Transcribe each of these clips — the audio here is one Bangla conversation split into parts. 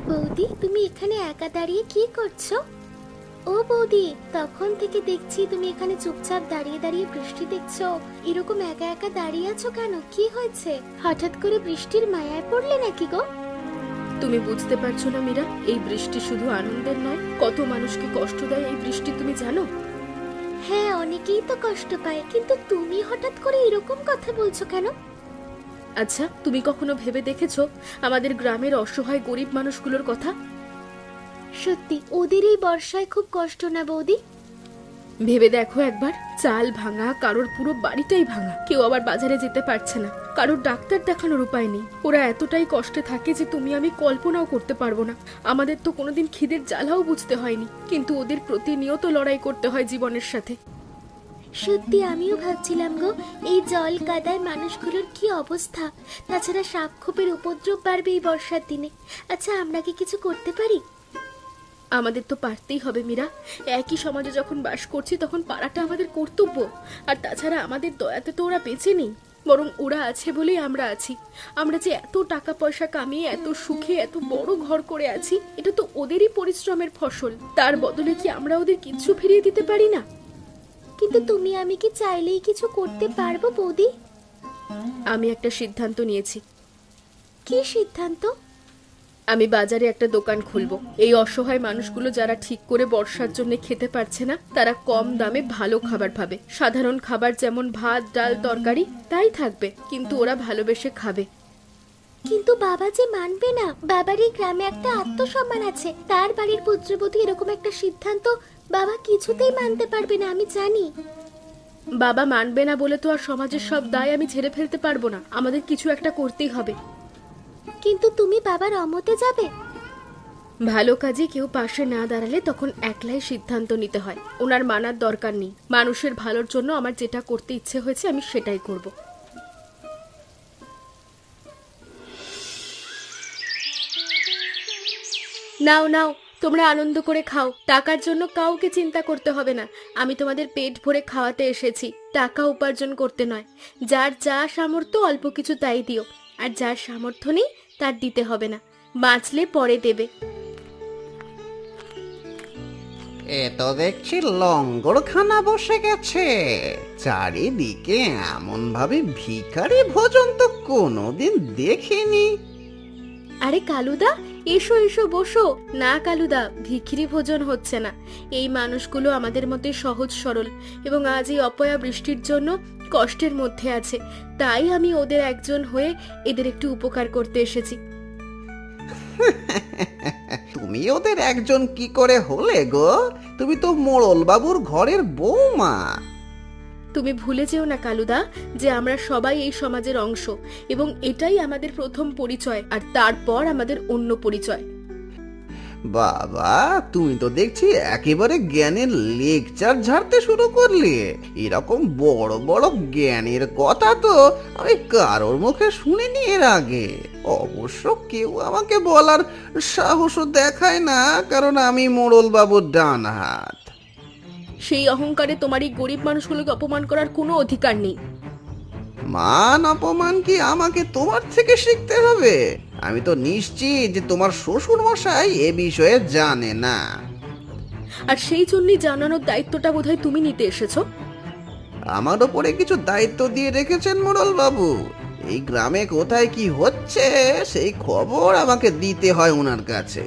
বৌদি, তুমি এখানে একা দাঁড়িয়ে কি করছো? ও বৌদি, তখন থেকে দেখছি তুমি এখানে চুপচাপ দাঁড়িয়ে দাঁড়িয়ে বৃষ্টি দেখছো। এরকম একা একা দাঁড়িয়ে আছো কেন? কি হয়েছে? হঠাৎ করে বৃষ্টির মায়ায় পড়লে নাকি গো? তুমি বুঝতে পারছো না মীরা, এই বৃষ্টি শুধু আনন্দের নয়, কত মানুষকে কষ্ট দেয় এই বৃষ্টি, তুমি জানো? হ্যাঁ, অনেকেই তো কষ্ট পায়, কিন্তু তুমি হঠাৎ করে এরকম কথা বলছো কেন? আচ্ছা, তুমি কখনো ভেবে দেখেছো আমাদের গ্রামের অসহায় গরিব মানুষগুলোর কথা? সত্যি ওদের এই বর্ষায় খুব কষ্ট না বৌদি? ভেবে দেখো একবার, চাল ভাঙা, কারোর পুরো বাড়িটাই ভাঙা, কেউ আবার বাজারে যেতে পারছে না, কারোর ডাক্তার দেখানোর উপায় নেই। ওরা এতটাই কষ্টে থাকে যে তুমি আমি কল্পনাও করতে পারবো না। আমাদের তো কোনোদিন খিদের জ্বালাও বুঝতে হয়নি, কিন্তু ওদের প্রতিনিয়ত লড়াই করতে হয় জীবনের সাথে। সত্যি আমিও ভাবছিলাম গো, এই জল কাদায় মানুষগুলোর কি অবস্থা। তাছাড়া সাপ খোপের উপদ্রব বাড়বে এই বর্ষার দিনে। আচ্ছা, আমরা কি কিছু করতে পারি? আমাদের তো পারতেই হবে মীরা, একই সমাজে যখন বাস করছি তখন পারাটা আমাদের কর্তব্য। আর তাছাড়া আমাদের দয়াতে তো ওরা বেঁচে নেই, বরং ওরা আছে বলেই আমরা আছি। আমরা যে এত টাকা পয়সা কামিয়ে এত সুখে এত বড় ঘর করে আছি, এটা তো ওদেরই পরিশ্রমের ফসল। তার বদলে কি আমরা ওদের কিচ্ছু ফিরিয়ে দিতে পারি না? কিন্তু তুমি আমি কি চাইলেই কিছু করতে পারবো বৌদি? আমি একটা সিদ্ধান্ত নিয়েছি। কি সিদ্ধান্ত? আমি বাজারে একটা দোকান খুলবো। এই অসহায় মানুষগুলো যারা ঠিক করে বর্ষার জন্য খেতে পারছে না, তারা কম দামে ভালো খাবার পাবে। সাধারণ খাবার যেমন ভাত, ডাল, তরকারি তাই থাকবে, কিন্তু ওরা ভালোবেসে খাবে। কিন্তু বাবা যে মানবে না। বাবার এই গ্রামে একটা আত্মসম্মান আছে, তার বাড়ির পুত্রবধূ এরকম একটা সিদ্ধান্ত বাবা কিছুতেই মানতে পারবে না, আমি জানি। বাবা মানবে না বলে তো আর সমাজের সব দায় আমি ঝেড়ে ফেলতে পারবো না। আমাদের কিছু একটা করতেই হবে। কিন্তু তুমি বাবার অমতে যাবে? ভালো কাজে কেউ পাশে না দাঁড়ালে তখন একলাই সিদ্ধান্ত নিতে হয়। ওনার মানার দরকার নেই। মানুষের ভালোর জন্য আমার যেটা করতে ইচ্ছে হয়েছে আমি সেটাই করব। নাও নাও, তোমরা আনন্দ করে খাও। টাকার জন্য কাউকে চিন্তা করতে হবে না। আমি তোমাদের পেট ভরে খাওয়াতে এসেছি, টাকা উপার্জন করতে নয়। যার যা সামর্থ্য অল্প কিছু তাই দিও, আর যার সামর্থ্য নেই তার দিতে হবে না। বাঁচলে পরে দেবে। এ তো দেখছি লঙ্গরখানা বসে গেছে। চারিদিকে এমন ভাবে ভিখারি ভোজন তো কোনোদিন দেখিনি। আরে কালুদা, এসো এসো বসো। না কালুদা, ভিখিরি ভোজন হচ্ছে না। এই মানুষগুলো আমাদের মধ্যে সহজ সরল এবং আজ এই অপয়া বৃষ্টির জন্য কষ্টের মধ্যে আছে। তাই আমি ওদের একজন হয়ে এদের একটু উপকার করতে এসেছি। তুমি ওদের একজন কি করে হলে গো? তুমি তো মোড়ল বাবুর ঘরের বৌমা। তুমি ভুলে যেও না কালুদা, যে আমরা সবাই এই সমাজের অংশ এবং এটাই আমাদের প্রথম পরিচয়, আর তারপর আমাদের অন্য পরিচয়। বাবা, তুমি তো দেখছি একেবারে জ্ঞানের লেকচার ঝাড়তে শুরু করলে। এরকম বড় বড় জ্ঞানের কথা তো আমি কারোর মুখে শুনিনি এর আগে। অবশ্য কেউ আমাকে বলার সাহসও দেখায় না, কারণ আমি মোড়ল বাবুর ডান হাত। সেই অহংকারে তোমার এই গরিব মানুষগুলোকে অপমান করার কোনো অধিকার নেই। মান অপমান কি আমাকে তোমার থেকে শিখতে হবে? আমি তো নিশ্চিত যে তোমার শ্বশুর মশাই এ বিষয়ে জানে না। আর সেই জন্যই জানানোর দায়িত্বটা বোধহয় তুমি নিতে এসেছো। আমার ওপরে কিছু দায়িত্ব দিয়ে রেখেছেন মোড়ল বাবু। এই গ্রামে কোথায় কি হচ্ছে সেই খবর আমাকে দিতে হয় ওনার কাছে।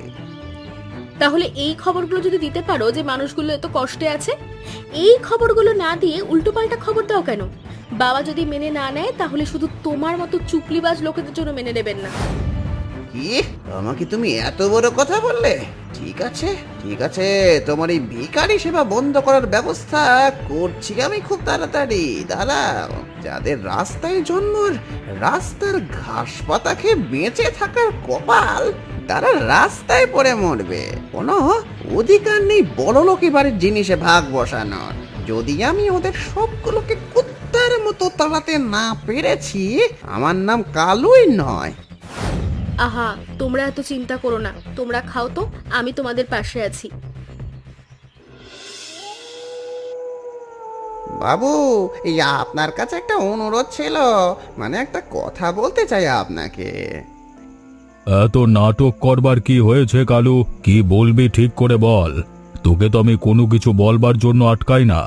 তাহলে এই খবরগুলো যদি দিতে পারো যে মানুষগুলো এত কষ্টে আছে, এই খবরগুলো না দিয়ে উল্টোপাল্টা খবর দাও কেন? বাবা যদি মেনে না নেয় তাহলে শুধু তোমার মতো চুপলিবাজ লোকেদের জন্য মেনে নেবেন না। কি, আমাকে তুমি এত বড় কথা বললে? ঠিক আছে ঠিক আছে, তোমার এই ভিখারি সেবা বন্ধ করার ব্যবস্থা করছি আমি খুব তাড়াতাড়ি। দাঁড়াও, যাদের রাস্তায় জন্ম, রাস্তার ঘাস পাতা খেয়ে বেঁচে থাকার কপাল, তারা রাস্তায় পড়ে মরবে। কোনো অধিকার নেই বড়লোকি বাড়ির জিনিসে ভাগ বসানোর। যদি আমি ওদের সবগুলোকে কুত্তার মতো তাড়াতে না পেরেছি, আমার নাম কালুই নয়। আহা, তোমরা এত চিন্তা করো না, তোমরা খাও তো, আমি তোমাদের পাশে আছি। বাবু, এই আপনার কাছে একটা অনুরোধ ছিল, মানে একটা কথা বলতে চাই আপনাকে। এত নাটক করবার কি হয়েছে কালু? কি বলবি ঠিক করে বল। তোকে তো আমি কোনো কিছু বলবার জন্য আটকাই না।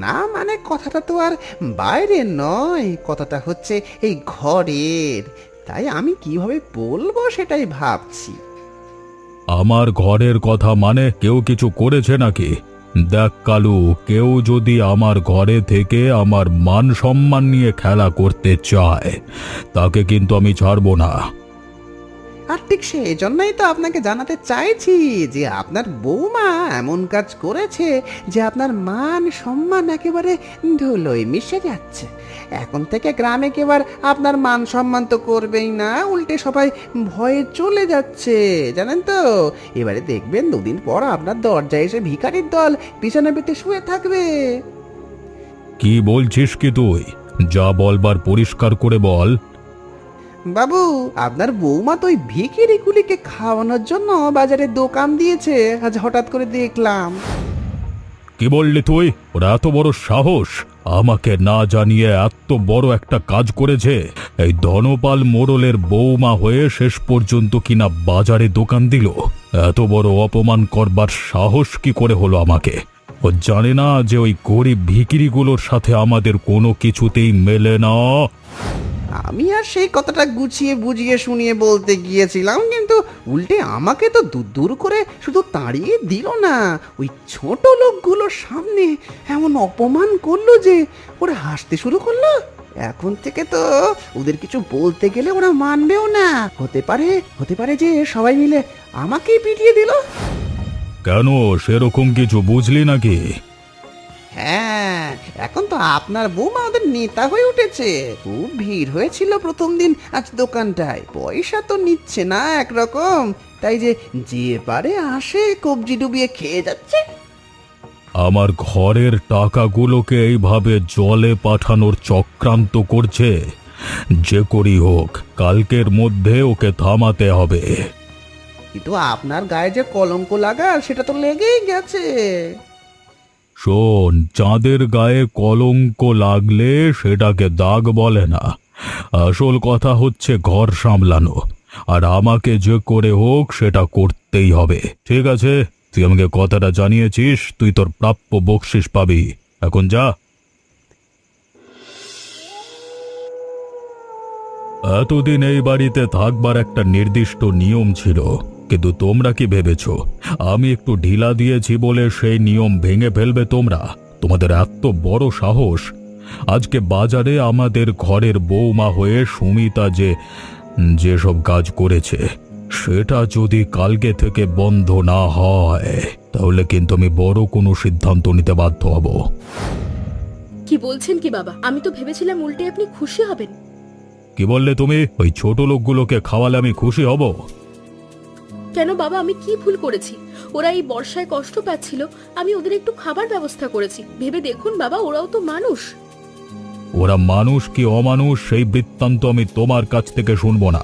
না মানে কথাটা তো আর বাইরে নয়, কথাটা হচ্ছে এই ঘরের, তাই আমি কিভাবে বলবো সেটাই ভাবছি। আমার ঘরের কথা মানে কেউ কিছু করেছে নাকি? দেখ কালু, কেউ যদি আমার ঘরে থেকে আমার মান সম্মান নিয়ে খেলা করতে চায় তাকে কিন্তু আমি ছাড়বো না। আর ঠিক সেই জন্যই তো আপনাকে জানাতে চাইছি যে আপনার বৌমা এমন কাজ করেছে যে আপনার মান সম্মান একেবারে ধুলোয় মিশে যাচ্ছে। এখন থেকে গ্রামে কেউ আর আপনার মান সম্মান তো করবেই না, উল্টে সবাই ভয়ে চলে যাচ্ছে, জানেন তো। এবারে দেখবেন দুদিন পর আপনার দরজায় এসে ভিখারির দল বিছানা পেতে শুয়ে থাকবে। কি বলছিস কি তুই? যা বলবার পরিষ্কার করে বল। বাবু, আপনার বৌমা তো ওই ভিখিরিগুলিকে খাওয়ানোর জন্য বাজারে দোকান দিয়েছে, আজ হঠাৎ করে দেখলাম। কি বললি তুই? ওরা এত বড় সাহস আমাকে না জানিয়ে এত বড় একটা কাজ করেছে? এই ধনপাল মোড়লের বৌমা হয়ে শেষ পর্যন্ত কিনা বাজারে দোকান দিল? এত বড় অপমান করবার সাহস কি করে হলো আমাকে? ও জানে না যে ওই গরিব ভিখিরিগুলোর সাথে আমাদের কোনো কিছুতেই মেলে না? আমি আর সেই কথাটা গুছিয়ে বুঝিয়ে শুনিয়ে বলতে গিয়েছিলাম, কিন্তু উল্টে আমাকে তো দূর দূর করে শুধু তাড়িয়ে দিল না, ওই ছোট লোকগুলোর সামনে এমন অপমান করলো যে ওরা হাসতে শুরু করলো। এখন থেকে তো ওদের কিছু বলতে গেলে ওরা মানবেও না। হতে পারে যে সবাই মিলে আমাকেই পিটিয়ে দিল। কেন, সেরকম কিছু বুঝলি নাকি? হ্যাঁ, এখন তো আপনার বৌমা ওদের নেতা হয়ে উঠেছে। খুব ভিড় হয়েছিল প্রথম দিন আজ দোকানটায়, পয়সা তো নিচ্ছে না একরকম, তাই যে যে পারে আসে কবজি ডুবিয়ে খেয়ে যাচ্ছে। আমার ঘরের টাকাগুলোকে এইভাবে জলে পাঠানোর চক্রান্ত করছে। যে করি হোক, কালকের মধ্যে ওকে থামাতে হবে। কিন্তু আপনার গায়ে যে কলঙ্ক লাগা সেটা তো লেগেই গেছে। শোন, চাঁদের গায়ে কলঙ্ক লাগলে সেটাকে দাগ বলে না। আসল কথা হচ্ছে ঘর সামলানো, আর আমাকে যে করে হোক সেটা করতেই হবে। ঠিক আছে, তুই আমাকে কথাটা জানিয়েছিস, তুই তোর প্রাপ্য বকশিস পাবি। এখন যা। এতদিন এই বাড়িতে থাকবার একটা নির্দিষ্ট নিয়ম ছিল, কিন্তু তোমরা কি ভেবেছ আমি একটু ঢিলা দিয়েছি বলে সেই নিয়ম ভেঙে ফেলবে তোমরা? তোমাদের এত বড় সাহস! আজকে বাজারে আমাদের ঘরের বৌমা হয়ে সুমিতা যেসব কাজ করেছে, সেটা যদি কালকে থেকে বন্ধ না হয় তাহলে কিন্তু আমি বড় কোনো সিদ্ধান্ত নিতে বাধ্য হব। কি বলছেন কি বাবা? আমি তো ভেবেছিলাম উল্টে আপনি খুশি হবেন। কি বললে তুমি? ওই ছোট লোকগুলোকে খাওয়ালে আমি খুশি হব? কেন বাবা, আমি কি ভুল করেছি? ওরা এই বর্ষায় কষ্ট পাচ্ছিল, আমি ওদের একটু খাবার ব্যবস্থা করেছি। ভেবে দেখুন বাবা, ওরাও তো মানুষ। ওরা মানুষ কি অমানুষ সেই বৃত্তান্ত আমি তোমার কাছ থেকে শুনবো না।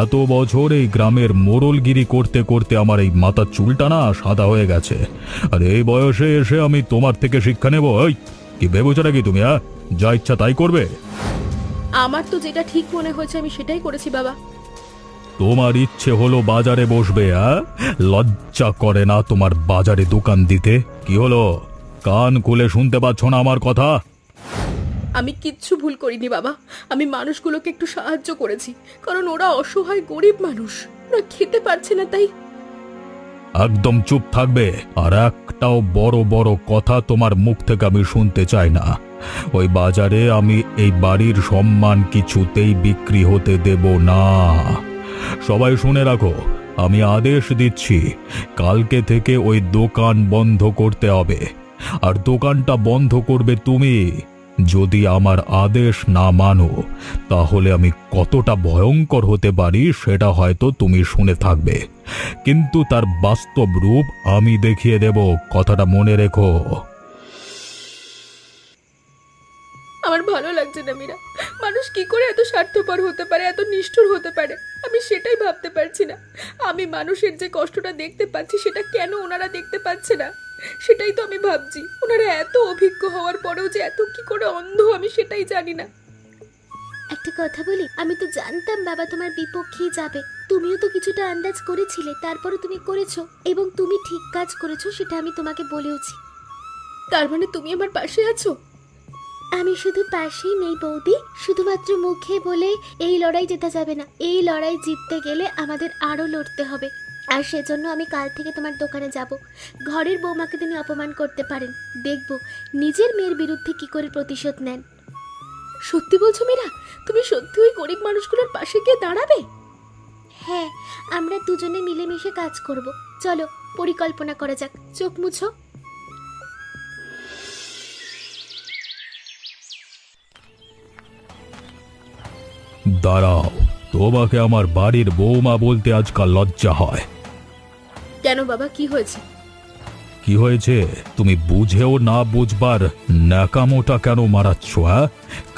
এত বছর এই গ্রামের মোড়লগিরি করতে করতে আমার এই মাথার চুলটা না সাদা হয়ে গেছে, আর এই বয়সে এসে আমি তোমার থেকে শিক্ষা নেব? এই, কি ভেবেছো নাকি তুমি? যা ইচ্ছা তাই করবে? আমার তো যেটা ঠিক মনে হয়েছে আমি সেটাই করেছি বাবা। তোমার ইচ্ছে হলো বাজারে বসবে? লজ্জা করে না তোমার বাজারে দোকান দিতে? কি হলো, কান খুলে শুনতে পাচ্ছ না আমার কথা? আমি কিচ্ছু ভুল করিনি বাবা। আমি মানুষগুলোকে একটু সাহায্য করেছি, কারণ ওরা অসহায় গরিব মানুষ, ওরা খেতে পারছে না তাই। একদম চুপ থাকবে, আর একটাও বড় বড় কথা তোমার মুখ থেকে আমি শুনতে চাই না। ওই বাজারে আমি এই বাড়ির সম্মান কিছুতেই বিক্রি হতে দেব না। সবাই শুনে রাখো, আমি আদেশ দিচ্ছি, কালকে থেকে ওই দোকান বন্ধ করতে হবে। আর দোকানটা বন্ধ করবে তুমি। যদি আমার আদেশ না মানো তাহলে আমি কতটা ভয়ঙ্কর হতে পারি সেটা হয়তো তুমি শুনে থাকবে, কিন্তু তার বাস্তব রূপ আমি দেখিয়ে দেব, কথাটা মনে রেখো। আমার ভালো লাগছে না মীরা। মানুষ কি করে এত স্বার্থপর হতে পারে, এত নিষ্ঠুর হতে পারে, আমি সেটাই ভাবতে পারছি না। আমি মানুষের যে কষ্টটা দেখতে পাচ্ছি সেটা কেন ওনারা দেখতে পাচ্ছে না, সেটাই তো আমি ভাবছি। ওনারা এত অভিজ্ঞ হওয়ার পরেও যে এত কি করে অন্ধ আমি সেটাই জানি না। একটা কথা বলি, আমি তো জানতাম বাবা তোমার বিপক্ষেই যাবে। তুমিও তো কিছুটা আন্দাজ করেছিলে, তারপরে তুমি করেছো এবং তুমি ঠিক কাজ করেছো, সেটা আমি তোমাকে বলেওছি। তার মানে তুমি আমার পাশে আছো? আমি শুধু পাশেই নেই বৌদি, শুধুমাত্র মুখে বলে এই লড়াই জেতা যাবে না। এই লড়াই জিততে গেলে আমাদের আরো লড়তে হবে। আর সেজন্য আমি কাল থেকে তোমার দোকানে যাব। ঘরের বৌমাকে তিনি অপমান করতে পারেন, দেখব নিজের মেয়ের বিরুদ্ধে কি করে প্রতিশোধ নেন। সত্যি বলছো মীরা? তুমি সত্যি ওই গরিব মানুষগুলোর পাশে গিয়ে দাঁড়াবে? হ্যাঁ, আমরা দুজনে মিলেমিশে কাজ করব। চলো পরিকল্পনা করা যাক। চোখ মুছো। দাঁড়াও, তোমাকে আমার বাড়ির বৌমা বলতে আজকাল লজ্জা হয়। কেন বাবা, কি হয়েছে? কি হয়েছে? তুমি বুঝেও না বুঝবার ন্যাকামোটা কেন মারাচ্ছ?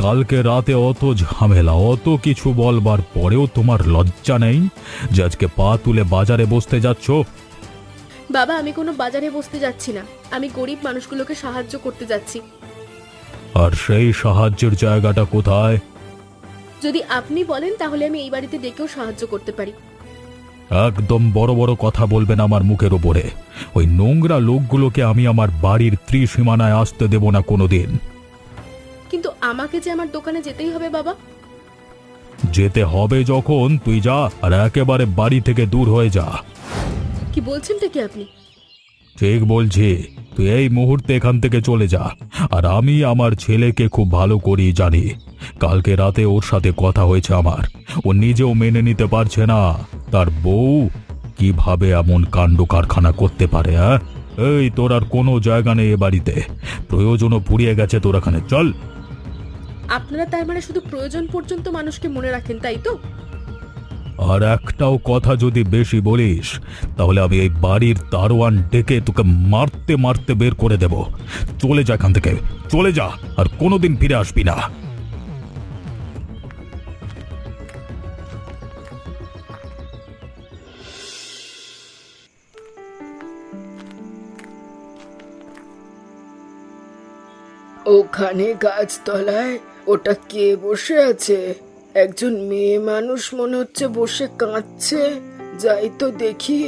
কালকে রাতে অত ঝামেলা, অত কিছু বলবার পরেও তোমার লজ্জা নেই যে আজকে পা তুলে বাজারে বসতে যাচ্ছ? বাবা, আমি কোনো বাজারে বসতে যাচ্ছি না, আমি গরিব মানুষগুলোকে সাহায্য করতে যাচ্ছি। আর সেই সাহায্যের জায়গাটা কোথায়? যদি আপনি বলেন তাহলে আমি এই বাড়িতে ডেকেও সাহায্য করতে পারি। একদম বড় বড় কথা বলবেন আমার মুখের ওপরে। ওই নোংরা লোকগুলোকে আমি আমার বাড়ির ত্রিসীমানায় আসতে দেব না কোনোদিন। কিন্তু আমাকে যে আমার দোকানে যেতেই হবে বাবা। যেতে হবে যখন তুই যা, আর একেবারে বাড়ি থেকে দূর হয়ে যা। কি বলছেনটা কি আপনি? ঠিক বলছি, তুই এই মুহূর্তে এখান থেকে চলে যা। আর আমি আমার ছেলেকে খুব ভালো করেই জানি। কালকে রাতে ওর সাথে কথা হয়েছে আমার। ও নিজেও মেনে নিতে পারছে না তার বউ কিভাবে এমন কাণ্ড কারখানা করতে পারে। এই, তোর আর কোনো জায়গা নেই এ বাড়িতে। প্রয়োজনও ফুরিয়ে গেছে তোর এখানে, চল। আপনারা তার মানে শুধু প্রয়োজন পর্যন্ত মানুষকে মনে রাখেন, তাই তো? আর একটাও কথা যদি বেশি বলিস তাহলে আমি এই বাড়ির দারোয়ান ডেকে তোকে মারতে মারতে বের করে দেব। চলে যা এখান থেকে, চলে যা, আর কোনোদিন ফিরে আসবি না। ওখানে গাছতলায় ওটা কে বসে আছে? একজন মেয়ে মানুষ মনে হচ্ছে বসে কাঁদছে। যাই তো দেখি।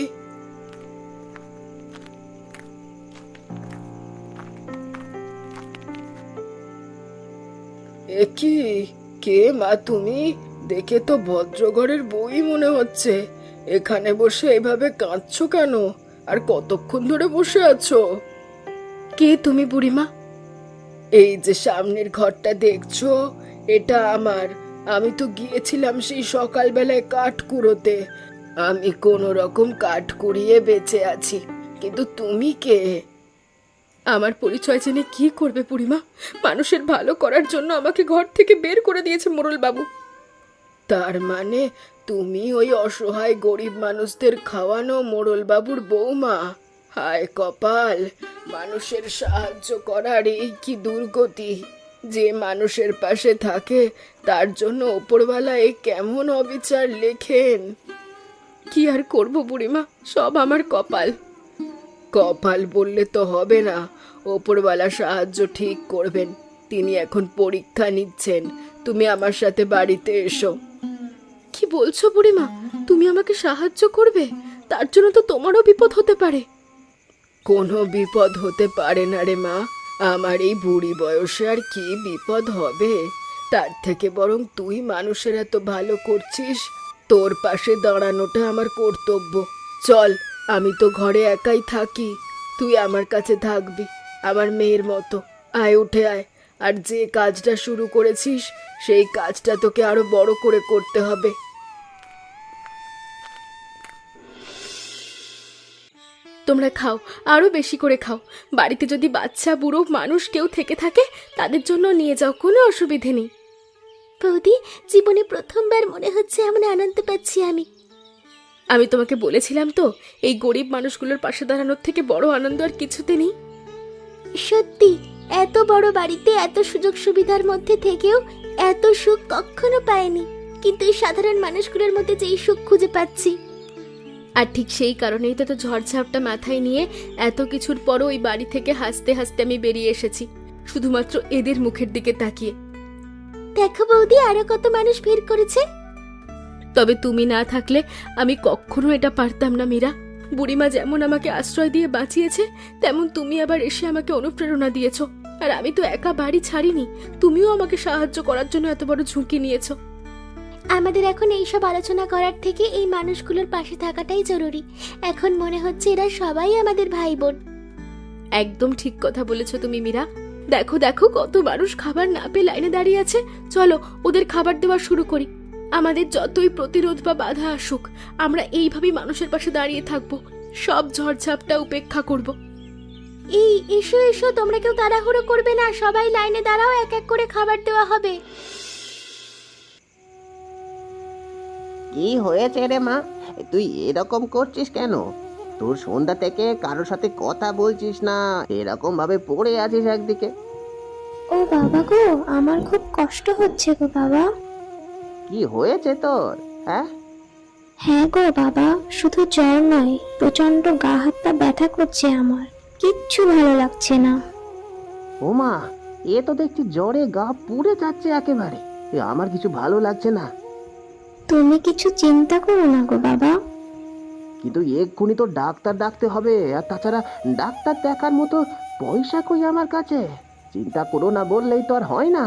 এ কি? কে মা তুমি? দেখে তো ভদ্রঘরের বই মনে হচ্ছে। এখানে বসে এভাবে কাঁদছো কেন? আর কতক্ষণ ধরে বসে আছো? কে তুমি বুড়িমা? এই যে সামনের ঘরটা দেখছো, এটা আমার। আমি তো গিয়েছিলাম সেই সকালবেলায় কাঠ কুড়োতে। আমি কোনো রকম কাঠ কুড়িয়ে বেঁচে আছি। কিন্তু তুমি কে? আমার পরিচয় জেনে কি করবে বুড়িমা? মানুষের ভালো করার জন্য আমাকে ঘর থেকে বের করে দিয়েছে মোড়ল বাবু। তার মানে তুমি ওই অসহায় গরিব মানুষদের খাওয়ানো মোড়ল বাবুর বৌমা? হায় কপাল, মানুষের সাহায্য করার এই কি দুর্গতি। যে মানুষের পাশে থাকে তার জন্য ওপরওয়ালা এই কেমন অবিচার লেখেন। কি আর করব বুড়িমা, সব আমার কপাল। কপাল বললে তো হবে না, ওপরওয়ালা সাহায্য ঠিক করবেন। তিনি এখন পরীক্ষা নিচ্ছেন। তুমি আমার সাথে বাড়িতে এসো। কি বলছো বুড়িমা? তুমি আমাকে সাহায্য করবে? তার জন্য তো তোমারও বিপদ হতে পারে। কোনো বিপদ হতে পারে না রে মা। আমার এই বুড়ি বয়সে আর কি বিপদ হবে? তার থেকে বরং তুই মানুষের এত ভালো করছিস, তোর পাশে দাঁড়ানোটা আমার কর্তব্য। চল, আমি তো ঘরে একাই থাকি, তুই আমার কাছে থাকবি আমার মেয়ের মতো। আয়, উঠে আয়। আর যে কাজটা শুরু করেছিস সেই কাজটা তোকে আরো বড় করে করতে হবে। তোমরা খাও, আরো বেশি করে খাও। বাড়িতে যদি বাচ্চা বুড়ো মানুষ কেউ থেকে থাকে তাদের জন্য নিয়ে যাও, কোনো অসুবিধে নেই। বৌদি, জীবনে প্রথমবার মনে হচ্ছে এমন আনন্দ পাচ্ছি আমি। আমি তোমাকে বলেছিলাম তো, এই গরিব মানুষগুলোর পাশে দাঁড়ানোর থেকে বড় আনন্দ আর কিছুতে নেই। সত্যি, এত বড় বাড়িতে এত সুযোগ সুবিধার মধ্যে থেকেও এত সুখ কখনো পাইনি। কিন্তু এই সাধারণ মানুষগুলোর মধ্যে যেই সুখ খুঁজে পাচ্ছি। আর ঠিক সেই কারণেই তো ঝড়ঝাপটা মাথায় নিয়ে এত কিছুর পরও ওই বাড়ি থেকে হাসতে হাসতে আমি বেরিয়ে এসেছি, শুধুমাত্র এদের মুখের দিকে তাকিয়ে। দেখো বৌদি, আরো কত মানুষ ভিড় করেছে। তবে তুমি না থাকলে আমি কখনো এটা পারতাম না মীরা। বুড়িমা যেমন আমাকে আশ্রয় দিয়ে বাঁচিয়েছে, তেমন তুমি আবার এসে আমাকে অনুপ্রেরণা দিয়েছো। আর আমি তো একা বাড়ি ছাড়িনি, তুমিও আমাকে সাহায্য করার জন্য এত বড় ঝুঁকি নিয়েছো। আমাদের এখন এইসব আলোচনা করার থেকে এই মানুষগুলোর পাশে থাকাটাই জরুরি। এখন মনে হচ্ছে এরা সবাই আমাদের ভাই বোন। একদম ঠিক কথা বলেছো তুমি মীরা। দেখো দেখো, কত মানুষ খাবার না পেয়ে লাইনে দাঁড়িয়ে আছে। চলো ওদের খাবার দেওয়া শুরু করি। আমাদের যতই প্রতিরোধ বা বাধা আসুক, আমরা এইভাবেই মানুষের পাশে দাঁড়িয়ে থাকবো, সব ঝড়ঝাপটা উপেক্ষা করব। এই এসো এসো, তোমরা কেউ তাড়াহুড়ো করবে না, সবাই লাইনে দাঁড়াও, এক এক করে খাবার দেওয়া হবে। কি হয়েছে রে মা, তুই এরকম করছিস কেন? তোর সন্ধ্যা থেকে কারোর সাথে কথা বলছিস না, এরকম ভাবে পড়ে আছিস একদিকে। ও বাবা গো, আমার খুব কষ্ট হচ্ছে গো বাবা। কি হয়েছে তোর? হ্যাঁ হ্যাঁ গো বাবা, শুধু জ্বর নয়, প্রচন্ড গা হাত পা ব্যথা করছে আমার, কিচ্ছু ভালো লাগছে না। ও মা, এ তো দেখছি জ্বরে গা পুড়ে যাচ্ছে একেবারে। আমার কিছু ভালো লাগছে না। তুমি কিছু চিন্তা করো না গো বাবা। কিন্তু এক্ষুনি তো ডাক্তার ডাকতে হবে, আর তাছাড়া ডাক্তার দেখার মতো পয়সা কই আমার কাছে। চিন্তা করো না বললেই তো আর হয় না।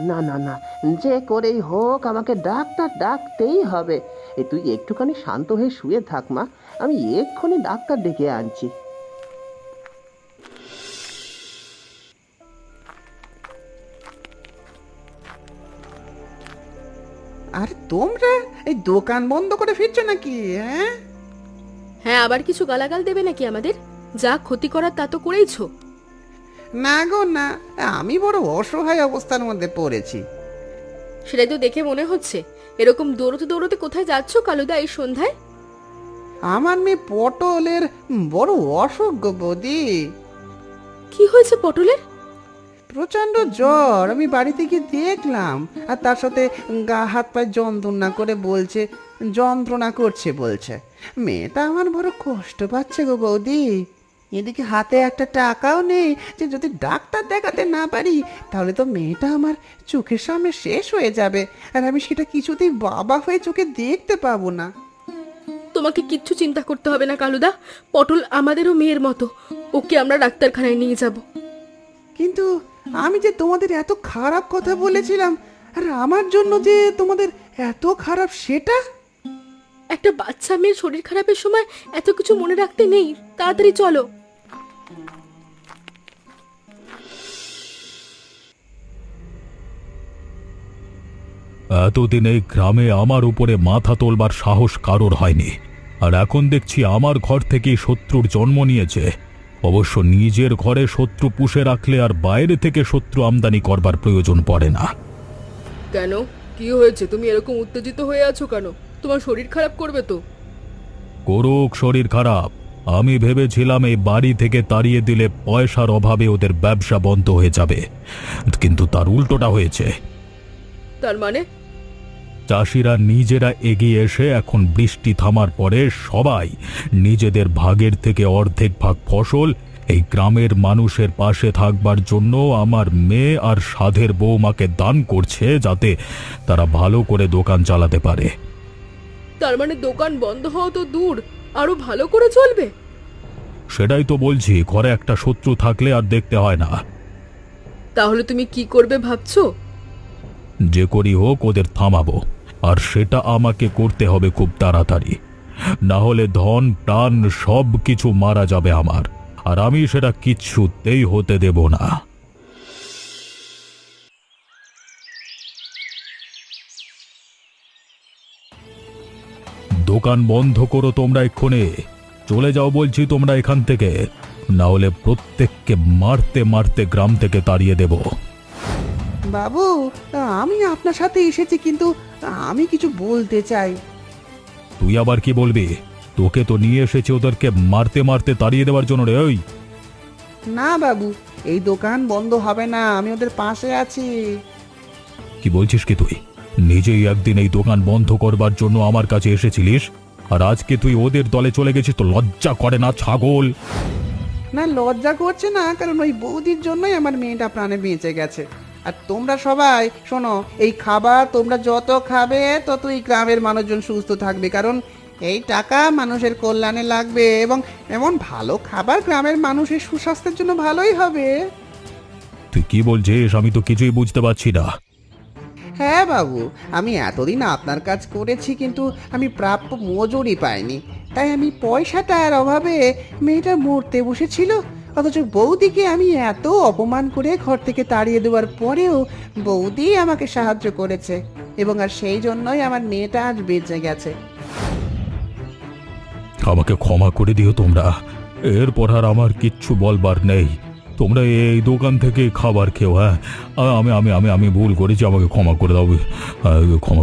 না না না, যে করেই হোক আমাকে ডাক্তার ডাকতেই হবে। তুই একটুখানি শান্ত হয়ে শুয়ে থাক মা, আমি এক্ষুনি ডাক্তার ডেকে আনছি। আর তোমরা এই দোকান বন্ধ করে ফিরছো নাকি? হ্যাঁ হ্যাঁ, আবার কিছু গালাগাল দেবে নাকি আমাদের? যা ক্ষতি করার তা তো করেইছো। না গো না, আমি বড় অসহায় অবস্থার মধ্যে পড়েছি। সেটাই তো দেখে মনে হচ্ছে। এরকম দৌড়তে দৌড়তে কোথায় যাচ্ছো কালুদা এই সন্ধ্যায়? আমার মেয়ে পটলের বড় অসুখ গো বৌদি। কি হয়েছে পটলের? প্রচন্ড জ্বর, আমি বাড়িতে গিয়ে দেখলাম। আর তার সাথে গা হাত পায়ে যন্ত্রণা করছে বলছে। মেয়েটা আমার বড় কষ্ট পাচ্ছে গো বৌদি। এদিকে হাতে একটা টাকাও নেই যে যদি ডাক্তার দেখাতে না পারি তাহলে তো মেয়েটা আমার চোখের সামনে শেষ হয়ে যাবে, আর আমি সেটা কিছুতেই বাবা হয়ে চোখে দেখতে পাবো না। তোমাকে কিচ্ছু চিন্তা করতে হবে না কালুদা, পটল আমাদেরও মেয়ের মতো, ওকে আমরা ডাক্তারখানায় নিয়ে যাব। কিন্তু আমি যে তোমাদের এত খারাপ কথা বলেছিলাম, আর আমার জন্য যে তোমাদের এত খারাপ সেটা। একটা বাচ্চা মেয়ের শরীর খারাপের সময় এত কিছু মনে রাখতে নেই, তাড়াতাড়ি চলো। এতদিন এই গ্রামে আমার উপরে মাথা তোলবার সাহস কারোর হয়নি, আর এখন দেখছি আমার ঘর থেকেই শত্রুর জন্ম নিয়েছে। অবশ্য নিজের ঘরে শত্রু পুষে রাখলে আর বাইরে থেকে শত্রু আমদানি করবার প্রয়োজন পড়ে না। কেন, কি হয়েছে? তুমি এরকম উত্তেজিত হয়ে আছো কেন? তোমার শরীর খারাপ করবে তো? করুক শরীর খারাপ, আমি ভেবেছিলাম এই বাড়ি থেকে তাড়িয়ে দিলে পয়সার অভাবে ওদের ব্যবসা বন্ধ হয়ে যাবে, কিন্তু তার উল্টোটা হয়েছে। তার মানে? চাষিরা নিজেরা এগিয়ে এসে এখন বৃষ্টি থামার পরে সবাই নিজেদের ভাগের থেকে অর্ধেক ভাগ ফসল এই গ্রামের মানুষের পাশে থাকবার জন্য আমার মেয়ে আর সাধের বৌমাকে দান করছে, যাতে তারা ভালো করে দোকান চালাতে পারে। তার মানে দোকান বন্ধ হওয়া তো দূর, আরো ভালো করে চলবে। সেটাই তো বলছি, ঘরে একটা শত্রু থাকলে আর দেখতে হয় না। তাহলে তুমি কি করবে ভাবছো? যে করি হোক ওদের থামাবো, আর সেটা আমাকে করতে হবে খুব তাড়াতাড়ি, না হলে ধন প্রাণ সব কিছু মারা যাবে আমার, আর আমি সেটা কিছুতেই হতে দেব না। দোকান বন্ধ করো তোমরা, এক্ষুনি চলে যাও বলছি তোমরা এখান থেকে, না হলে প্রত্যেককে মারতে মারতে গ্রাম থেকে তাড়িয়ে দেব। বাবু, আমি আপনার সাথে এসেছি, কিন্তু আমি কিছু বলতে চাই। তুই আবার কি বলবি? তোকে তো নিয়ে এসেছি ওদেরকে মারতে মারতে তাড়িয়ে দেওয়ার জন্য রে। ওই না বাবু, এই দোকান বন্ধ হবে না, আমি ওদের পাশে আছি। কি বলছিস কি তুই? নিজেই একদিন এই দোকান বন্ধ করবার জন্য আমার কাছে এসেছিলিস, আর আজকে তুই ওদের দলে চলে গেছিস? তো লজ্জা করে না ছাগল? না, লজ্জা করছে না, কারণ ওই বৌদির জন্যই আমার মেয়েটা প্রাণে বেঁচে গেছে। আর তোমরা সবাই শোনো, এই খাবার তোমরা যত খাবে ততই গ্রামের মানুষজন সুস্থ থাকবে, কারণ এই টাকা মানুষের কল্যাণে লাগবে এবং এমন ভালো খাবার গ্রামের মানুষের সুস্বাস্থ্যের জন্য ভালোই হবে। তুই কি বলছিস? আমি তো কিছুই বুঝতে পারছি না। হ্যাঁ বাবু, আমি এতদিন আপনার কাজ করেছি কিন্তু আমি প্রাপ্য মজুরি পাইনি, তাই আমি পয়সাটার অভাবে মেয়েটা মরতে বসেছিল, অথচ বৌদিকে আমি এত অপমান করে ঘর থেকে তাড়িয়ে দেওয়ার পরেও বৌদি আমাকে সাহায্য করেছে এবং আর সেই জন্যই আমার মেয়েটা আজ বেঁচে গেছে। আমাকে ক্ষমা করে দিও তোমরা, এরপর আর আমার কিচ্ছু বলবার নেই। তোমরা এই দোকান থেকে খাবার খেও। হ্যাঁ, আমি আমি আমি আমি ভুল করেছি, আমাকে ক্ষমা করে দাও। ক্ষমা